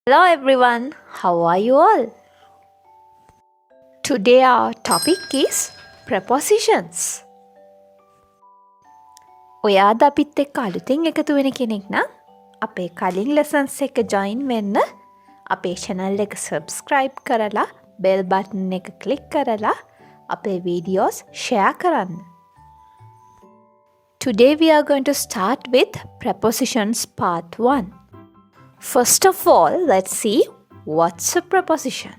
Hello everyone, how are you all? Today our topic is prepositions. ඔයා අද අපිත් එක්ක අලුතෙන් එකතු වෙන කෙනෙක් නම් අපේ කලින් lessons එක join වෙන්න අපේ channel එක subscribe කරලා bell button එක click කරලා අපේ videos share කරන්න. Today we are going to start with prepositions part 1. First of all, let's see what's a preposition.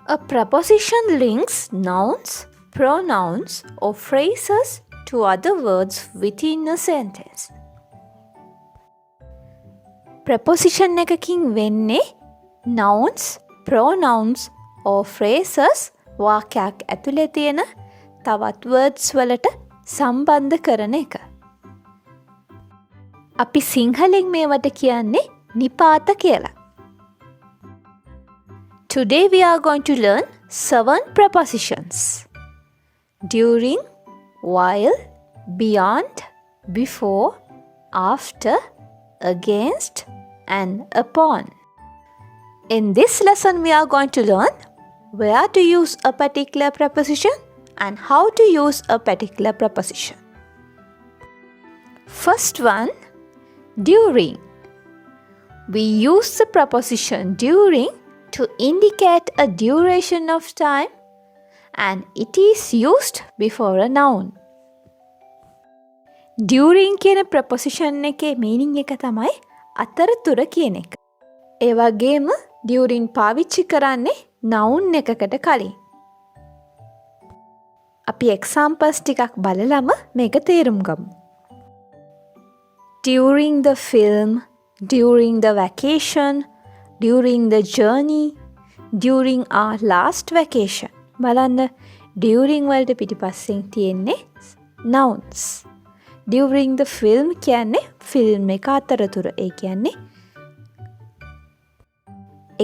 A preposition links nouns, pronouns or phrases to other words within a sentence. Preposition එකකින් වෙන්නේ nouns, pronouns or phrases වාක්‍යයක් ඇතුලේ තියෙන තවත් words වලට සම්බන්ධ කරන එක. අපි සිංහලෙන් මේවට කියන්නේ නිපාත කියලා. Today we are going to learn 7 prepositions. During, while, beyond, before, after, against, and upon. In this lesson we are going to learn where to use a particular preposition and how to use a particular preposition. First one, during. We use the preposition during to indicate a duration of time and it is used before a noun. During කියන preposition එකේ meaning එක තමයි අතරතුර කියන එක. ඒ වගේම during පාවිච්චි කරන්නේ noun එකකට කලින්. අපි examples ටිකක් බලලම මේක තේරුම් ගමු. During the film, during the vacation, during the journey, during our last vacation. බලන්න during වලට පිටිපස්සෙන් තියෙන්නේ nouns. During the film කියන්නේ film එක අතරතුර. ඒ කියන්නේ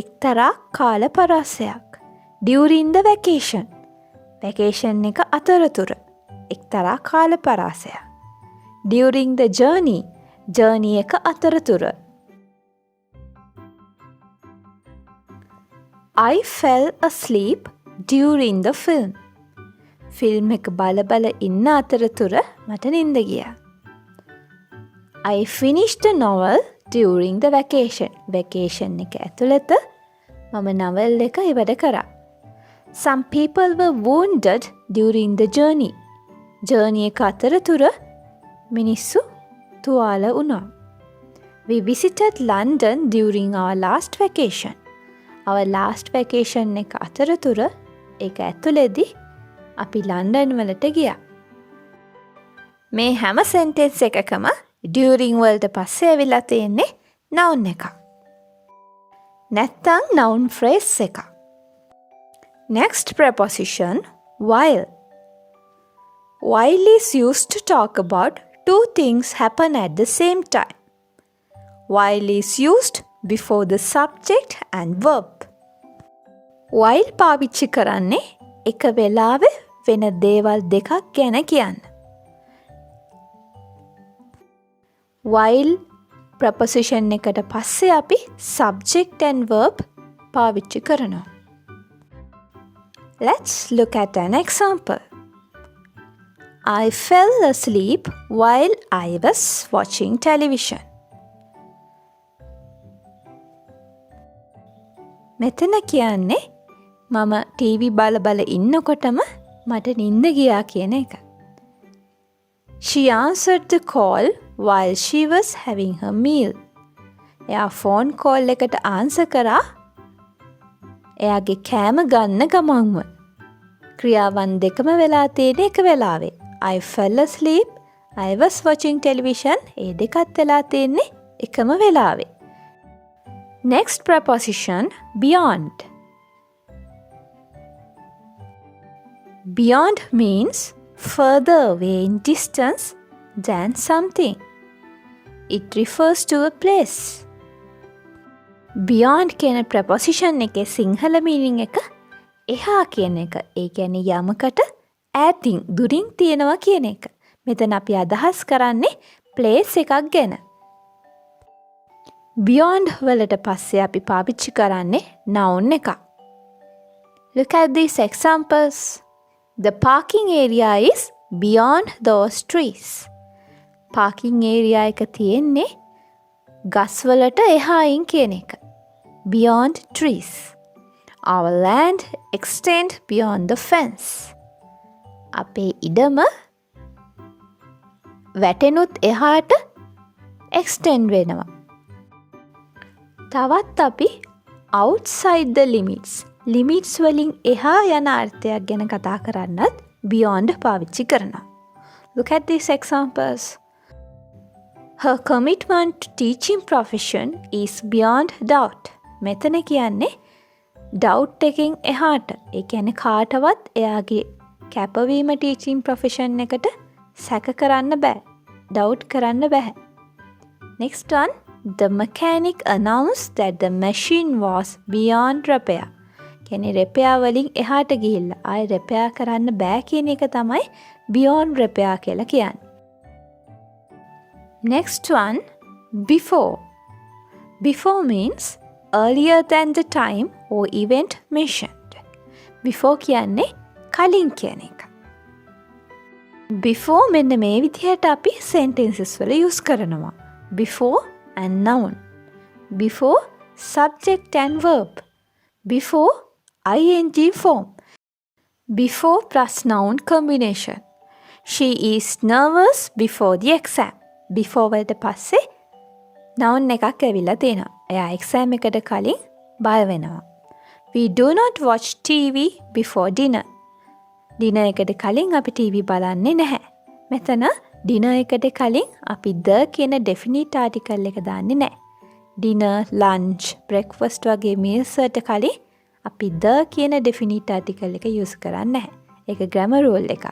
එක්තරා කාල පරාසයක්. During the vacation. Vacation එක අතරතුර. එක්තරා කාල පරාසයක්. During the journey. Journey එක අතරතුර. I fell asleep during the film. Film එක බල ඉන්න අතරතුර මට නින්ද ගියා. I finished the novel during the vacation. Vacation එක ඇතුළත මම novel එක ඉවර කරා. Some people were wounded during the journey. Journey එක අතරතුර මිනිස්සු තුවාල වුණා. We visited London during our last vacation. Our last vacation එක අතරතුර ඒක ඇතුළේදී අපි ලන්ඩන් වලට ගියා. මේ හැම sentence එකකම during වලට පස්සේ ඇවිල්ලා තියෙන්නේ noun එකක්. නැත්තම් noun phrase එකක්. Next preposition, while. While is used to talk about two things happen at the same time. While is used before the subject and verb. While පාවිච්චි කරන්නේ එක වෙලාවෙ වෙන දේවල් දෙකක් ගැන කියන්න. While preposition එකට පස්සේ අපි subject and verb පාවිච්චි කරනවා. Let's look at an example. I fell asleep while I was watching television. මෙතන කියන්නේ මම ටීවී බල ඉන්නකොටම මට නින්ද ගියා කියන එක. She answered the call while she was having her meal. එයා ෆෝන් කෝල් එකට ආන්සර් කරා එයාගේ කෑම ගන්න ගමන්ම. ක්‍රියාවන් දෙකම වෙලා තියෙන එක වෙලාවේ. I fell asleep, I was watching television. ඒ දෙකත් වෙලා තියෙන්නේ එකම වෙලාවේ. Next preposition, beyond. Beyond means further away in distance than something. It refers to a place. Beyond කියන preposition එකේ සිංහල meaning එක එහා කියන එක. ඒ කියන්නේ යමකට ඈතින් දුරින් තියෙනවා කියන එක. මෙතන අපි අදහස් කරන්නේ place එකක් ගැන. beyond වලට පස්සේ අපි පාවිච්චි කරන්නේ noun එක. Look at these examples. The parking area is beyond those trees. Parking area එක තියෙන්නේ ගස් වලට එහායින් කියන එක. Beyond trees. Our land extend beyond the fence. අපේ ඉඩම වැටෙනුත් එහාට extend වෙනවා. තවත් අපි outside the limits. limits වලින් එහා යන අර්ථයක් ගැන කතා කරන්නත් beyond පාවිච්චි කරනවා. Look at these examples. Her commitment to teaching profession is beyond doubt. මෙතන කියන්නේ doubt එකෙන් එහාට. ඒ කියන්නේ කාටවත් එයාගේ කැපවීම teaching profession එකට සැක කරන්න බෑ. doubt කරන්න බෑ. Next one. The mechanic announced that the machine was beyond repair. කියන්නේ repair වලින් එහාට ගිහිල්ලා ආයෙ repair කරන්න බෑ කියන එක තමයි beyond repair කියලා කියන්නේ. Next one, before. Before means earlier than the time or event mentioned. Before කියන්නේ කලින් කියන එක. Before මෙන්න මේ විදිහට අපි sentences වල use කරනවා. Before and noun. Before subject and verb. Before ing form. Before plus noun combination. She is nervous before the exam. Before වලට පස්සේ noun එකක් ඇවිල්ලා තියෙනවා. එයා exam එකට කලින් බය වෙනවා. We do not watch TV before dinner. dinner එකට කලින් අපි TV බලන්නේ නැහැ. මෙතන dinner එකට කලින් අපි the කියන definite article එක දාන්නේ නැහැ. dinner, lunch, breakfast වගේ meals වලට කලින් අපි the කියන definite article එක use කරන්නේ නැහැ. ඒක grammar rule එකක්.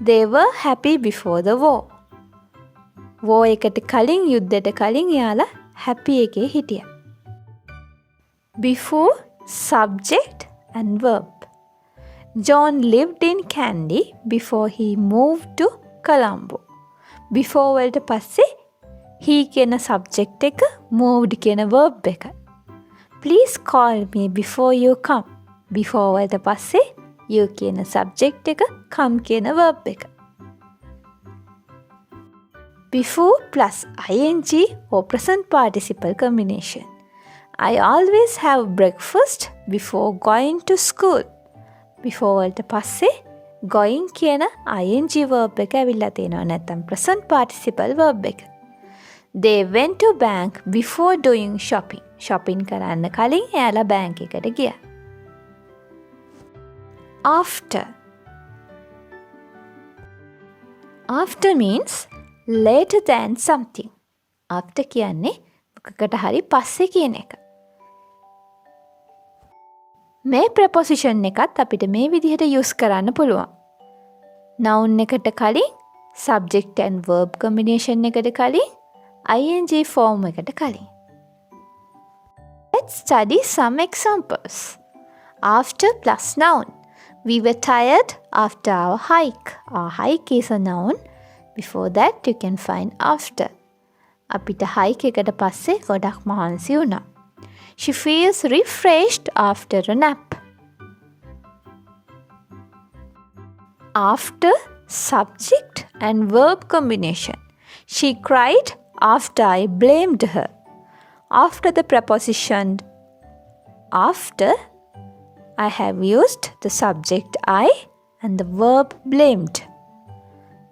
They were happy before the war. war එකට කලින් යුද්ධයට කලින් යාලා happy එකේ හිටියා. Before subject and verb. John lived in Kandy before he moved to Colombo. Before වලට පස්සේ he කියන subject එක, moved කියන verb එක. Please call me before you come. Before වලට පස්සේ you කියන subject එක, come කියන verb එක. Before plus ing or present participle combination. I always have breakfast before going to school. Before වලට පස්සේ going කියන ing verb එක ඇවිල්ලා තියෙනවා. නැත්නම් present participle verb එක. They went to bank before doing shopping. shopping කරන්න කලින් එයාලා bank එකට ගියා. After. After means later than something. After කියන්නේ මොකකට හරි පස්සේ කියන එක. මේ preposition එකත් අපිට මේ විදිහට use කරන්න පුළුවන්. noun එකට කලින්, subject and verb combination එකට කලින්, ing form එකට කලින්. Let's study some examples. After plus noun. We were tired after our hike. Our hike is a noun. Before that you can find after. අපිට hike එකට පස්සේ ගොඩක් මහන්සි වුණා. She feels refreshed after a nap. After subject and verb combination. She cried after I blamed her. After the preposition after, I have used the subject I and the verb blamed.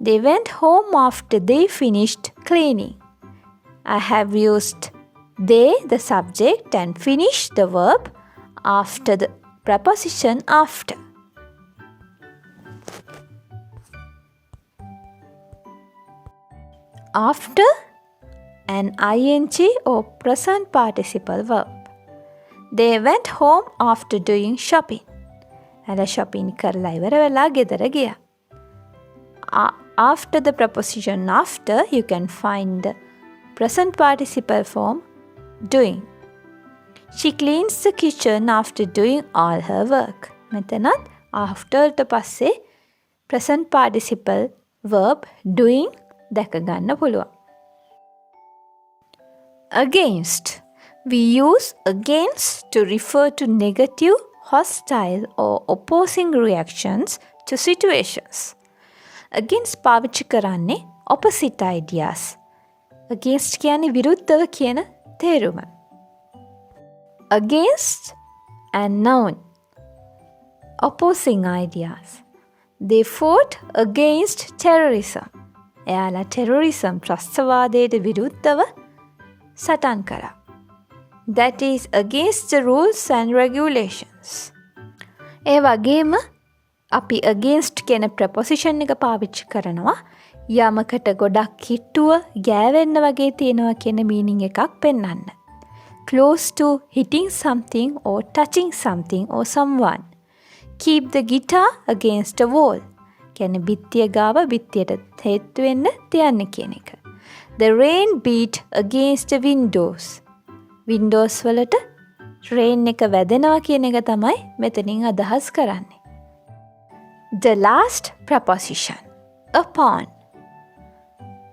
They went home after they finished cleaning. I have used they, the subject, and finish the verb after the preposition after. After an ing or present participle verb. They went home after doing shopping. ඇල shopping කරලා ඉවර වෙලා ගෙදර ගියා. After the preposition after, you can find the present participle form doing. She cleans the kitchen after doing all her work. මෙතනත් after ට පස්සේ present participle verb doing දැක ගන්න පුළුවන්. Against. We use against to refer to negative, hostile or opposing reactions to situations. Against පාවිච්චි කරන්නේ opposite ideas. Against කියන්නේ විරුද්ධව කියන තේරුම. Against and noun. Opposing ideas. They fought against terrorism. එයාලා terrorism ත්‍රස්තවාදයට විරුද්ධව සටන් කරා. That is against the rules and regulations. ඒ වගේම අපි against කියන preposition එක පාවිච්චි කරනවා යමකට ගොඩක් කිට්ටුව ගෑවෙන්න වගේ තියෙනවා කියන meaning එකක් පෙන්වන්න. Close to hitting something or touching something or someone. Keep the guitar against a wall. කියන්නේ බිත්තිය ගාව බිත්තියට හේතු වෙන්න තියන්න කියන එක. The rain beat against the windows. Windows වලට rain එක වැදෙනවා කියන එක තමයි මෙතනින් අදහස් කරන්නේ. The last preposition. Upon.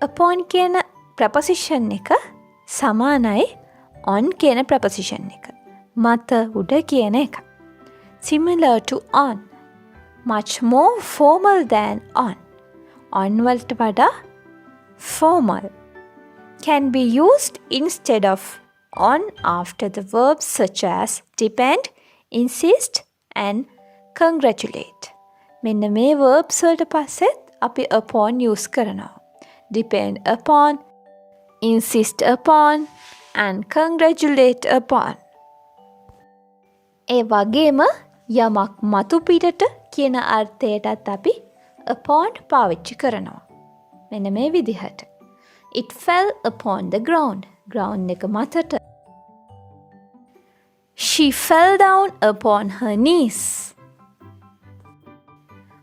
Upon කියන preposition එක සමානයි on කියන preposition එක. මත උඩ කියන එක. Similar to on. Much more formal than on. On වලට වඩා formal. Can be used instead of on after the verbs such as depend, insist and congratulate. මෙන්න මේ verbs වලට පස්සෙත් අපි upon use කරනවා. Depend upon, insist upon and congratulate upon. ඒ වගේම යමක් මතු පිටට කියන අර්ථයටත් අපි upon පාවිච්චි කරනවා. මෙන්න මේ විදිහට. It fell upon the ground. Ground එක මතට. She fell down upon her knees.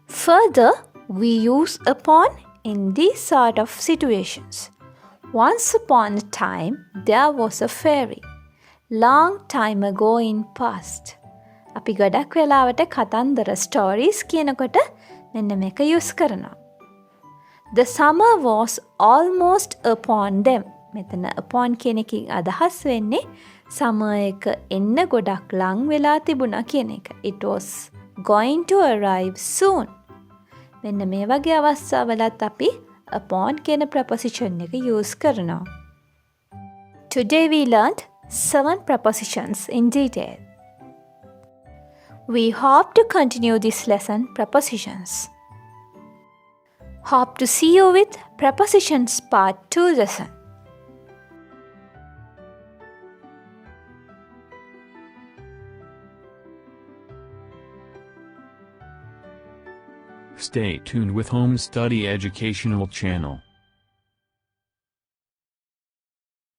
Further, we use upon in these sort of situations. Once upon a time, there was a fairy. Long time ago in past. අපි ගොඩක් වෙලාවට කතන්දර stories කියනකොට මෙන්න මේක use කරනවා. The summer was almost upon them. මෙතන upon කියන එකකින් අදහස් වෙන්නේ summer එක එන්න ගොඩක් ලං වෙලා තිබුණා කියන එක. It was going to arrive soon. මෙන්න මේ වගේ අවස්ථාවලත් අපි upon කියන preposition එක use කරනවා. Today we learned 7 prepositions in detail. We hope to continue this lesson prepositions. Hope to see you with prepositions part 2 lesson. Stay tuned with Home Study Educational Channel.